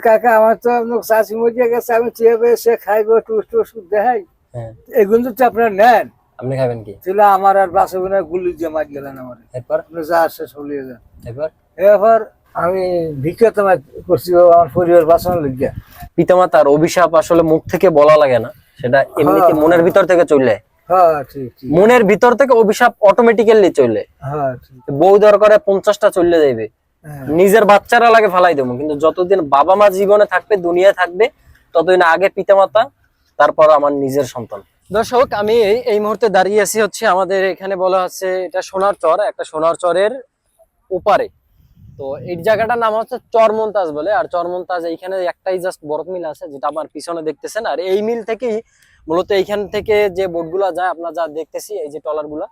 কাকা আমার তো চাষি মরিয়া গেছে, আমি চেয়ে সে খাইবো টুস ওষুধ দেখাই, এগুলো তো আপনার নেন, আপনি খাবেন কি? ছিল আমার আর বাসা বোনের গুলি দিয়ে মার গেলেন আমার, এরপর আপনি যা আসে চলিয়ে যান। এরপর এবার আমি ভিক্ষা তোমার করছি আমার পরিবার বাঁচানোর লিগে। পিতামাতার অভিশাপ আসলে মুখ থেকে বলা লাগে না, সেটা এমনিতে মনের ভিতর থেকে চলে। হ্যাঁ ঠিক ঠিক, মনের ভিতর থেকে অভিশাপ অটোমেটিক্যালি চলে। হ্যাঁ ঠিক, বউ দরকারে 50টা চলে যাইবে, নিজের বাচ্চারা লাগে ফালাই দেবো, কিন্তু যতদিন বাবা মা জীবনে থাকবে, দুনিয়ায় থাকবে, ততদিন আগে পিতামাতা, তারপর আমার নিজের সন্তান। দর্শক, আমি এই মুহূর্তে দাঁড়িয়ে আছি হচ্ছে আমাদের এখানে বলা হচ্ছে এটা সোনার চর, একটা সোনার চরের ওপারে। তো এই জায়গাটার নাম হচ্ছে চরমন্তাজ বলে। আর চরমন্তাজ এইখানে একটাই জাস্ট বরফ মিল আছে, যেটা আমার পিছনে দেখতেছেন। আর এই মিল থেকেই মূলত এইখান থেকে যে বোটগুলা যায়, আপনার যা দেখতেছি এই যে ট্রলার গুলা,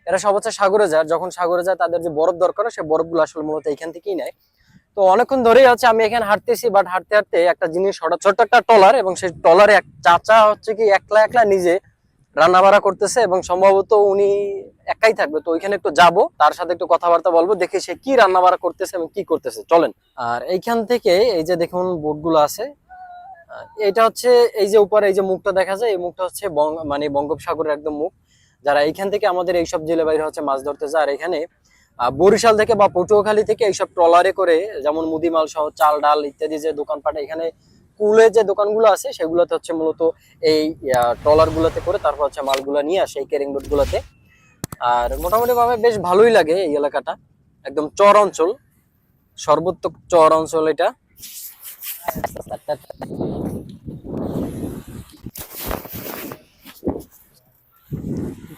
এরা সব হচ্ছে সাগরে যায়। যখন সাগরে যায় তাদের যে বরফ দরকার, সে বরফগুলো আসলে মূলত এইখান থেকেই নেয়। তো অনেকক্ষণ ধরেই হচ্ছে আমি এখানে হাঁটতেছি, বাট হাঁটতে হাঁটতে একটা জিনিস, হঠাৎ ছোট্ট একটা ট্রলার, এবং সেই ট্রলারে এক চাচা হচ্ছে কি একলা একলা নিজে রান্না বাড়া করতেছে, এবং সম্ভবত উনি একাই থাকবে। তো ওইখানে একটু যাব, তার সাথে একটু কথাবার্তা বলবো, দেখি সে কি রান্না বাড়া করতেছে এবং কি করতেছে, চলেন। আর এইখান থেকে এই যে দেখুন বোটগুলো আছে, এটা হচ্ছে এই যে উপরে এই যে মুখটা দেখা যায়, এই মুখটা হচ্ছে মানে বঙ্গোপসাগরের একদম মুখ। যারা এইখান থেকে আমাদের এইসব জেলে বাইরে হচ্ছে মাছ ধরতে যায়। আর এখানে বরিশাল থেকে বা পটুয়াখালী থেকে এইসব ট্রলারে করে, যেমন মুদিমাল সহ চাল ডাল ইত্যাদি যে দোকানপাট, এখানে কুলে যে দোকানগুলো আছে সেগুলোতে হচ্ছে মূলত এই ট্রলার গুলোতে করে তারপর হচ্ছে মালগুলো নিয়ে আসে এই ক্যারিং বোট গুলোতে। আর মোটামুটি ভাবে বেশ ভালোই লাগে এই এলাকাটা, একদম চর অঞ্চল, সর্বোত্তক চর অঞ্চল এটা।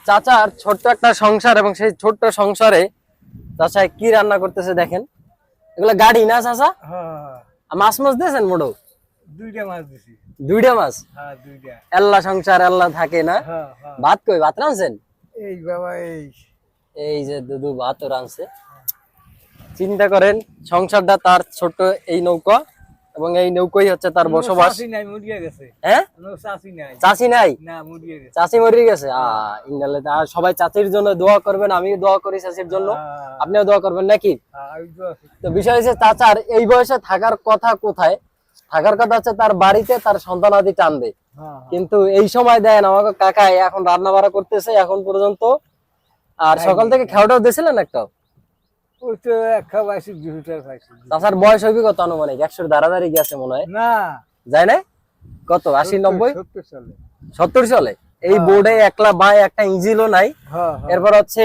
চাচার ছোট্ট একটা সংসার, এবং সেই ছোট্ট সংসারে চাচা কি রান্না করতেছে দেখেন। এগুলা গাড়ি না চাচা? মাছ মাছ দিয়েছেন মোটো? দুইটা মাছ দিছি। দুইটা মাছ? হ্যাঁ দুইটা। আল্লাহ সংসার আল্লাহ থাকে না। ভাত কই? ভাত রাঁধছেন? এই বাবা এই যে দুদু ভাত রাঁধছে। চিন্তা করেন, সংসারটা তার ছোট্ট এই নৌকা, এবং এই নৌকাই হচ্ছে তার বসবাস। চাচি নাই, মরিয়া গেছে। হ্যাঁ, চাচি নাই। চাচি নাই? না, মরিয়া গেছে। চাচি মরে গেছে। ইন্নালে আর সবাই চাচির জন্য দোয়া করবেন, আমিও দোয়া করি চাচির জন্য, আপনিও দোয়া করবেন নাকি? তো বিষয় হচ্ছে চাচার এই বয়সে থাকার কথা কোথায়, থাকার কথা হচ্ছে তার বাড়িতে, তার সন্তানাদি টানবে। কিন্তু এই সময় দেন আমাকে কাকা এখন রান্না বাড়া করতেছে এখন পর্যন্ত। আর সকাল থেকে খাওয়াটাও দিয়েছিলেন একটা? ওই তো একটা পাইছি, 200 টাকা পাইছি। চাচার বয়স হইবে কত আনুমানিক? 100 দাঁড়াদাঁড়ি গেছে মনে হয়। না, যায় না? কত, 80 90? 70 চলে। 70 চলে। এই বোর্ডে একলা ভাই, একটা ইঞ্জিনও নাই। এরপর হচ্ছে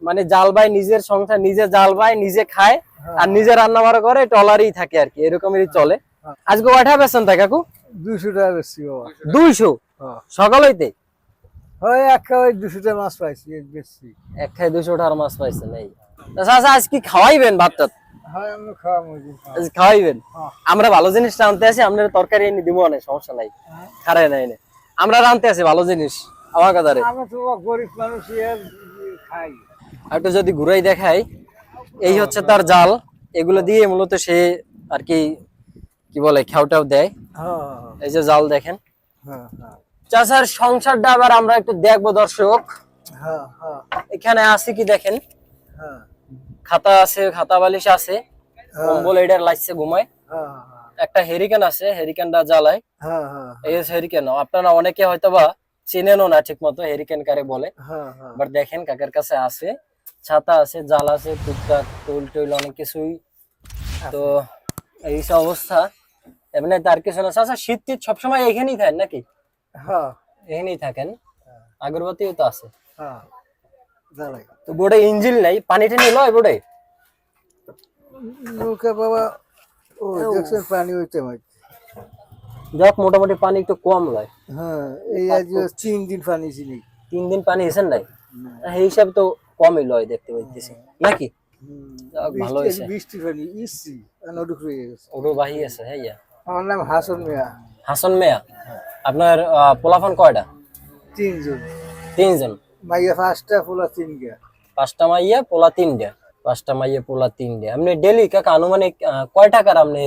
মানে জাল ভাই, নিজের সংসার নিজে জাল ভাই, নিজে খায় আর নিজে রান্না বাড়া করে, ট্রলারই থাকে আর কি, এরকমই চলে। আজকে কয়টা বেচেন তাই কাকু? 200 টাকা বেশি বাবা। 200 সকাল হইতে? হয় একটা ওই 200 টাকা মাছ পাইছি বেশি। এক খাই 200 টাকার মাছ পাইছেন। এই চাচা আজ কি খাওয়াইবেন ভাতটা? হ্যাঁ আমি খাওয়াবো। খাওয়াইবেন? আমরা ভালো জিনিস রাঁধতে আছি, আপনার তরকারি এনে দিব, অনেক সমস্যা নাই, খারাই নাই। আমরা রাঁধতে আছি ভালো জিনিস, আমার কথা রে। আমরা তো গরিব মানুষ, খাই। একটু যদি ঘুরাই দেখাই, এই হচ্ছে তার জাল, এগুলো দিয়ে মূলত সে আর কি কি বলে খাওয়াটাও দেয়। এই যে জাল দেখেন। চাচার সংসারটা আবার আমরা একটু দেখবো দর্শক। এখানে আছে কি দেখেন, খাতা আছে, খাতা বালিশ আছে, কম্বল এটার লাগছে ঘুমায়, একটা হেরিকেন আছে, হেরিকেনটা জ্বালায়। এই হেরিকেন আপনারা অনেকে হয়তোবা চিনেনও না ঠিক মতো হেরিকেন কারে বলে, বাট দেখেন কাকের কাছে আছে, ছাতা আছে, জাল আছে, টুকটাক টুল টুল অনেক কিছুই। তো এই অবস্থা, এমনি তার কিছু না। আচ্ছা, শীত টিত সবসময় এখানেই থাকেন নাকি? এখানেই থাকেন। আগরবাতিও তো আছে। তো বোর্ডে ইঞ্জিন নাই, পানি টানি লয় বোর্ডে? বাবা দেখছেন পানি হইতে যাক, মোটামুটি পানি একটু কম লয়। হ্যাঁ, এই আজ 3 দিন পানি ছিল। 3 দিন পানি এসেন নাই, এই হিসাব তো কমই লয় দেখতে পাইতেছি নাকি? ভালো হয়েছে। বৃষ্টি পানি ইসি নদুক হয়ে গেছে, ওরও বাহি আছে। হ্যাঁ, আমার নাম হাসান মিয়া। হাসান মিয়া। আপনার পোলাফান কয়টা? 3 জন। 3 জন? মাইয়া 5টা, পোলা 3 টা। 5টা মাইয়া, পোলা 3টা। 5টা মাইয়া, পোলা 3টা। আপনি ডেলি কাকা আনুমানিক কয় টাকার আপনি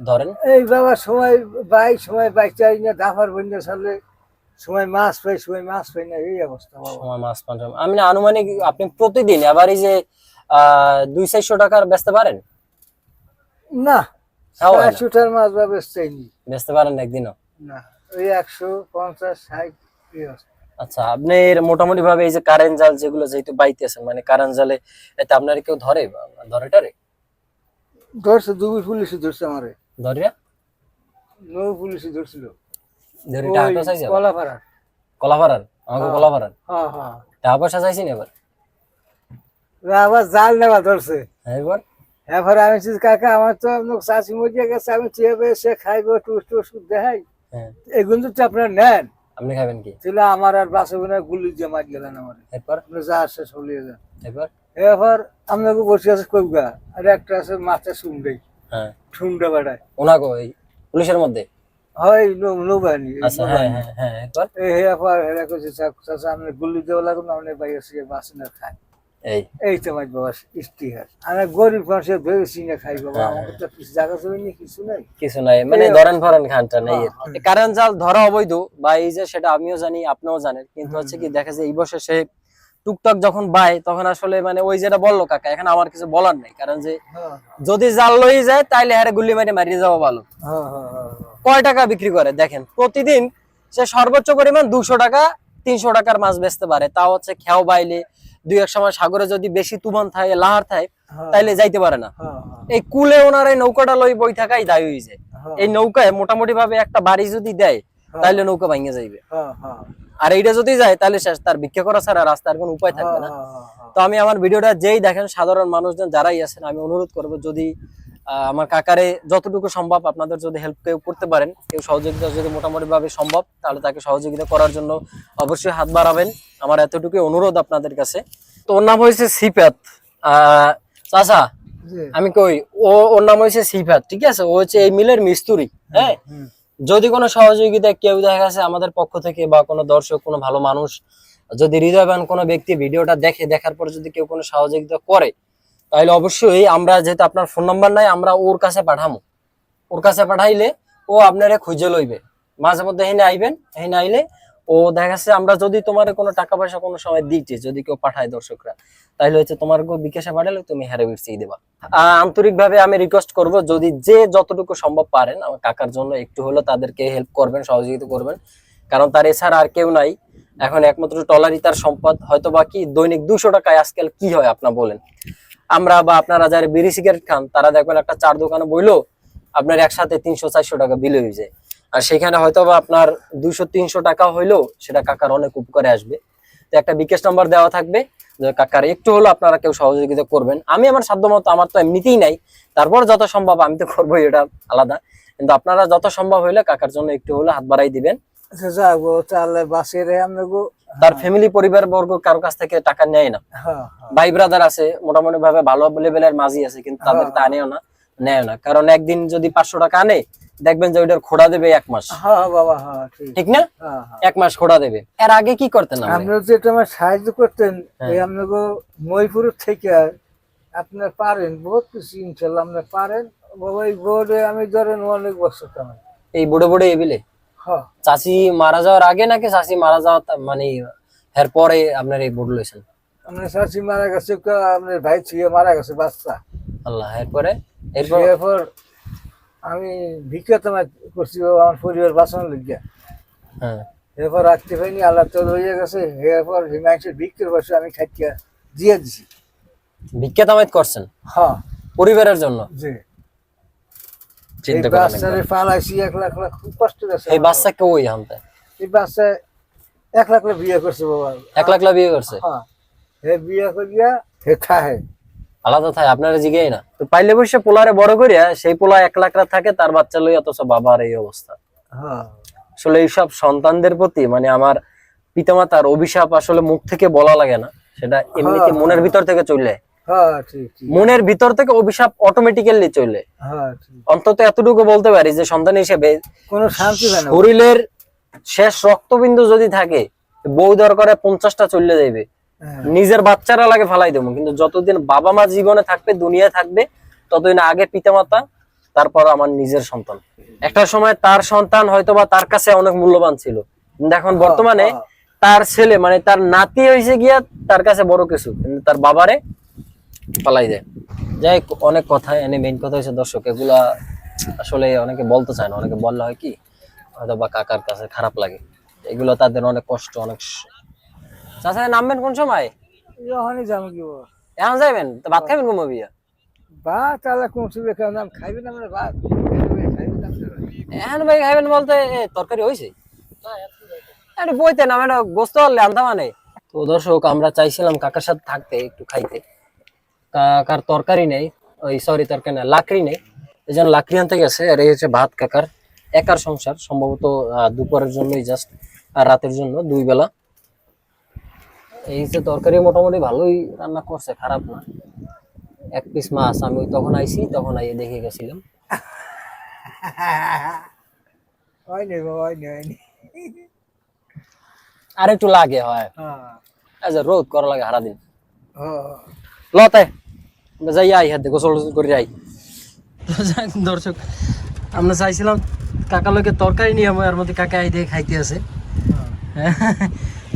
ধরেন? এই বাবা সময় সময় চাই না, দাফার বন্ধ সালে সময় মাছ পাই, সময় মাছ পাই না, এই অবস্থা বাবা। সময় মাছ পান। আমি আনুমানিক আপনি প্রতিদিন এবারই যে 200-400 টাকার বেচতে পারেন? না, তাও হয় না। 400টার মাছ বা বেচতেইনি বেচতে পারেন না একদিনও? না, ওই 150-60 এই আছে। আচ্ছা, আপনি মোটামুটি ভাবে এই যে কারেন্ট জাল যেগুলো যেহেতু বাইতেছেন, মানে কারেন্ট জালে এতে আপনার কেউ ধরে ধরে টারে ধরছে, দুই পুলিশে ধরছে আমারে, ধরিয়া নৌ পুলিশে ধরছিল ধরে ওই টাকা পয়সা চাইছে? কলাপাড়া। কলাপাড়ার আমাকে হ্যাঁ। কলাপাড়ার হ্যাঁ হ্যাঁ, টাকা পয়সা চাইছি না এবার? আবার জাল নেওয়া ধরছে। এবার এরপরে আমি বলছি, কাকা আমার তো চাষি মরিয়া গেছে, আমি চেয়ে সে খাইবো টুস টুস দেখাই, হ্যাঁ, এগুলো তো আপনার নেন। আপনি খাবেন কি? ছিল আমার আর বাসবে না, গুলি দিয়ে মার গেলেন আমার, এরপর যা শেষ হলিয়ে যান। এরপর এবার আপনাকে বসে আছে কইবা, আর একটা আছে মাথা শুনডেই, হ্যাঁ, শুনডে বেড়ায় ওনাকে ওই পুলিশের মধ্যে? হয় নৌবাহিনী। আচ্ছা, হ্যাঁ হ্যাঁ হ্যাঁ, এরপর এরপর এরা কইছে, চাচা আপনি গুলি দেওয়া লাগুন, আপনি বাইরে থেকে বাসে না খায়। এই এই তো আমার বাবা ইস্তিহার, আমি গরিব মানুষের ভেবেছি না খাই বাবা, হ্যাঁ, আমাকে তো কিছু জায়গা জমি নেই, কিছু নাই। কিছু নাই, মানে এই ধরেন ফরেন খানটা নেই। হ্যাঁ, কারেন্ট জাল ধরা অবৈধ বা এই যে, সেটা আমিও জানি আপনিও জানেন, কিন্তু হচ্ছে কি দেখা যায় এই বছর সে টুকটাক যখন বাই তখন আসলে মানে ওই যেটা বললো কাকা, এখন আমার কিছু বলার নেই, কারণ যে হ্যাঁ যদি জাল লই যায় তাইলে হারে গুলি মারি মারিয়ে যাওয়া ভালো। হ্যাঁ হ্যাঁ হ্যাঁ। কয় টাকা বিক্রি করে দেখেন, প্রতিদিন সে সর্বোচ্চ পরিমাণ 200 টাকা 300 টাকার মাছ বেচতে পারে, তাও হচ্ছে খেও বাইলে দুই এক সময় সাগরে যদি বেশি তুফান থাকে, লাহার থাকে, তাইলে যাইতে পারে না। এই কুলে ওনার এই নৌকাটা লই বই থাকাই দায়ী হয়ে যায়। এই নৌকায় মোটামুটি ভাবে একটা বাড়ি যদি দেয় তাইলে নৌকা ভাঙে যাইবে, আর এইটা যদি যায় তাহলে শেষ, তার ভিক্ষা করা ছাড়া রাস্তার কোনো উপায় থাকবে না। তো আমি আমার ভিডিওটা যেই দেখেন, সাধারণ মানুষজন যারাই আছেন, আমি অনুরোধ করবো যদি আমার কাকারে যতটুকু সম্ভব আপনাদের যদি হেল্প কেউ করতে পারেন, কেউ সহযোগিতা যদি মোটামুটি ভাবে সম্ভব, তাহলে তাকে সহযোগিতা করার জন্য অবশ্যই হাত বাড়াবেন, আমার এতটুকু অনুরোধ আপনাদের কাছে। তো ওর নাম হয়েছে সিফাত। চাচা আমি কই, ওর নাম হয়েছে সিফাত, ঠিক আছে? ও হচ্ছে এই মিলের মিস্ত্রি। হ্যাঁ, যদি কোনো সহযোগিতা কেউ দেখা গেছে আমাদের পক্ষ থেকে বা কোনো দর্শক, কোনো ভালো মানুষ, যদি হৃদয়বান কোনো ব্যক্তি ভিডিওটা দেখে, দেখার পর যদি কেউ কোনো সহযোগিতা করে, তাহলে অবশ্যই আমরা, যেহেতু আপনার ফোন নাম্বার নাই, আমরা ওর কাছে পাঠামো। ওর কাছে পাঠাইলে ও আপনারে খুঁজে লইবে, মাঝে মধ্যে হেনে আইবেন, হেনে আইলে ও দেখা গেছে আমরা যদি তোমার কোনো টাকা পয়সা কোনো সময় দিতে, যদি কেউ পাঠায় দর্শকরা, তাহলে হচ্ছে তোমার বিকাশে পাঠালে তুমি হারে বিরছিয়ে দেবা। আন্তরিক ভাবে আমি রিকোয়েস্ট করব, যদি যে যতটুকু সম্ভব পারেন আমার কাকার জন্য একটু হলেও তাদেরকে হেল্প করবেন, সহযোগিতা করবেন, কারণ তার এছাড়া আর কেউ নাই। এখন একমাত্র ট্রলারই তার সম্পদ। হয়তো বাকি দৈনিক 200 টাকায় আজকাল কি হয় আপনার বলেন? আমরা বা আপনারা যারা বিড়ি সিগারেট খান, তারা দেখবেন একটা চার দোকানে বইলো আপনার একসাথে 300-400 টাকা বিল হয়ে যায়, আর সেখানে হয়তো বা আপনার 200-300 টাকা হইলেও সেটা কাকার অনেক উপকারে আসবে। তো একটা বিকাশ নাম্বার দেওয়া থাকবে, যে কাকার একটু হলো আপনারা কেউ সহযোগিতা করবেন। আমি আমার সাধ্যমতো, আমার তো এমনিতেই নাই, তারপর যত সম্ভব আমি তো করবোই, এটা আলাদা, কিন্তু আপনারা যত সম্ভব হইলে কাকার জন্য একটু হলে হাত বাড়াই দিবেন। তার ফ্যামিলি, পরিবার বর্গ কারো কাছ থেকে টাকা নেয় না, ভাই ব্রাদার আছে মোটামুটি ভাবে ভালো লেভেলের মাঝি আছে, কিন্তু তাদের তা আনেও না, নেয় না, কারণ একদিন যদি 500 টাকা আনে, দেখবেন যে ওইটার খোড়া দেবে 1 মাস। ঠিক না? 1 মাস খোড়া দেবে। এর আগে কি করতেন আপনারা? যেটা আমার সাহায্য করতেন, এই আপনাকে মহিপুর থেকে আপনার পারেন বহুত কিছু, ইনশাল্লাহ আপনার পারেন বাবা। এই বোর্ডে আমি ধরেন অনেক বছর কামাই, এই বুড়ো বুড়ো এবিলে। চাচি মারা যাওয়ার আগে নাকি চাচি মারা যাওয়া মানে এর পরে আপনার এই বোর্ড লইছেন? আপনার চাচি মারা গেছে, আপনার ভাই ছিয়ে মারা গেছে বাচ্চা। আল্লাহ, এরপরে এরপর আমি ভিক্ষা তোমার করছি আমার পরিবার বাঁচানোর লিগে। হ্যাঁ, এরপর রাখতে পারিনি, আল্লাহ তো হয়ে গেছে। এরপর হিমাংশের ভিক্ষের বসে আমি খাইয়া দিয়ে দিছি। ভিক্ষা তামাইত করছেন? হ্যাঁ, পরিবারের জন্য। জি, চিন্তা এই করেন, বাচ্চারে পালাইছি 1 লাখ লাখ, খুব কষ্ট গেছে। এই বাচ্চাকে ওই হামতে এই বাচ্চা 1 লাখ লাখ বিয়ে করছে বাবা। 1 লাখ বিয়ে করছে? হ্যাঁ, হে বিয়ে করিয়া হে থাহে আলাদা থাকে, আপনারা জিগাই না তো। পাইলে বসে পোলারে বড় করিয়া সেই পোলা 1 লাখ থাকে, তার বাচ্চা লই, অথচ বাবার এই অবস্থা। আসলে এইসব সন্তানদের প্রতি মানে আমার পিতামাতার অভিশাপ আসলে মুখ থেকে বলা লাগে না, সেটা এমনিতে মনের ভিতর থেকে চলে। মনের ভিতর থেকে অভিশাপ অটোমেটিক্যালি চলে। অন্তত এতটুকু বলতে পারি যে সন্তান হিসেবে কোনো শান্তি হয় না। শরীরের শেষ রক্তবিন্দু যদি থাকে, বউ দরকারে 50টা চলে যাইবে, নিজের বাচ্চারা লাগে ফালাই দেবো, কিন্তু যতদিন বাবা মা জীবনে থাকবে, দুনিয়ায় থাকবে, ততদিন আগে পিতামাতা, তারপর আমার নিজের সন্তান। একটা সময় তার সন্তান হয়তোবা তার কাছে অনেক মূল্যবান ছিল, কিন্তু এখন বর্তমানে তার ছেলে মানে তার নাতি হয়েছে গিয়া তার কাছে বড় কিছু, কিন্তু তার বাবারে পালাই দেয়। যাই অনেক কথা, এনে মেইন কথা হয়েছে দর্শক, এগুলা আসলে অনেকে বলতে চায় না, অনেকে বললে হয় কি হয়তো বা কাকার কাছে খারাপ লাগে, এগুলো তাদের অনেক কষ্ট অনেক চাচা নামবেন কোন সময়? যখনই যাবো কি বল এখন যাইবেন তো ভাত খাবেন ঘুমো বিয়া? ভাত তাহলে কোন সুবিধা খাওয়া নাম খাইবেন আমরা ভাত খাইবেন না আপনারা? এখন ভাই খাইবেন বলতে তরকারি হয়েছে একটু বইতে না মানে গোস্ত হলে আনতাম মানে। তো দর্শক আমরা চাইছিলাম কাকার সাথে থাকতে একটু খাইতে, কাকার তরকারি নেই, ওই সরি তরকারি না লাকড়ি নেই, এই জন্য লাকড়ি আনতে গেছে। আর এই হচ্ছে ভাত, কাকার একার সংসার সম্ভবত, দুপুরের জন্যই জাস্ট, আর রাতের জন্য 2 বেলা। এই হচ্ছে তরকারি, মোটামুটি ভালোই রান্না করছে, খারাপ না। 1 পিস মাছ আমি তখন আইছি, তখন আইয়ে দেখে গেছিলাম। হয়নি বাবা, হয়নি। আর একটু লাগে হয়, আচ্ছা রোদ করা লাগে সারাদিন। হ্যাঁ লতে যাই আই হাতে গোসল টোসল করে যাই। তো যাই দর্শক, আমরা চাইছিলাম কাকা লোকের তরকারি নিয়ে আমার মধ্যে কাকা আই দিয়ে খাইতে আছে।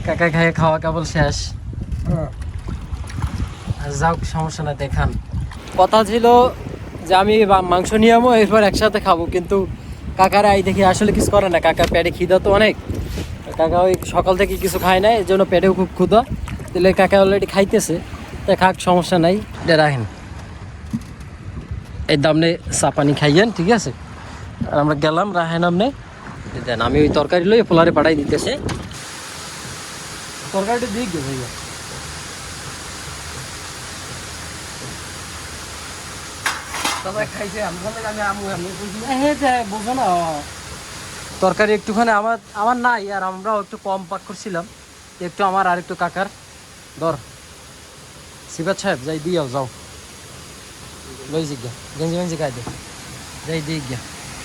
কাকা খাইয়ে খাওয়া কেবল শেষ। যাও সমস্যা না, দেখান কথা ছিল যে আমি মাংস নিয়ে যাবো এরপর একসাথে খাবো, কিন্তু কাকার আই দেখি আসলে কিছু করে না। কাকার পেটে খিদা তো অনেক, কাকা ওই সকাল থেকে কিছু খায় না, এর জন্য পেটেও খুব ক্ষুধা। তাহলে কাকা অলরেডি খাইতেছে, তাই খাক, সমস্যা নাই, এটা রাখেন। এই দামনে চা পানি খাইয়েন, ঠিক আছে? আর আমরা গেলাম রাহেন আমনে দেন, আমি ওই তরকারি লই পোলারে পাঠাই দিতেছে। তরকারিটা দিক গে ভাইয়া, বুঝো না তরকারি একটুখানি আমার আমার নাই, আর আমরাও একটু কম পাক করছিলাম, একটু আমার আর একটু কাকার ধর। সিবাত সাহেব যাই দিয়াও যাও, লই জিজ্ঞা গেঞ্জি মেঞ্জি খাই দে, যাই দিই গিয়া।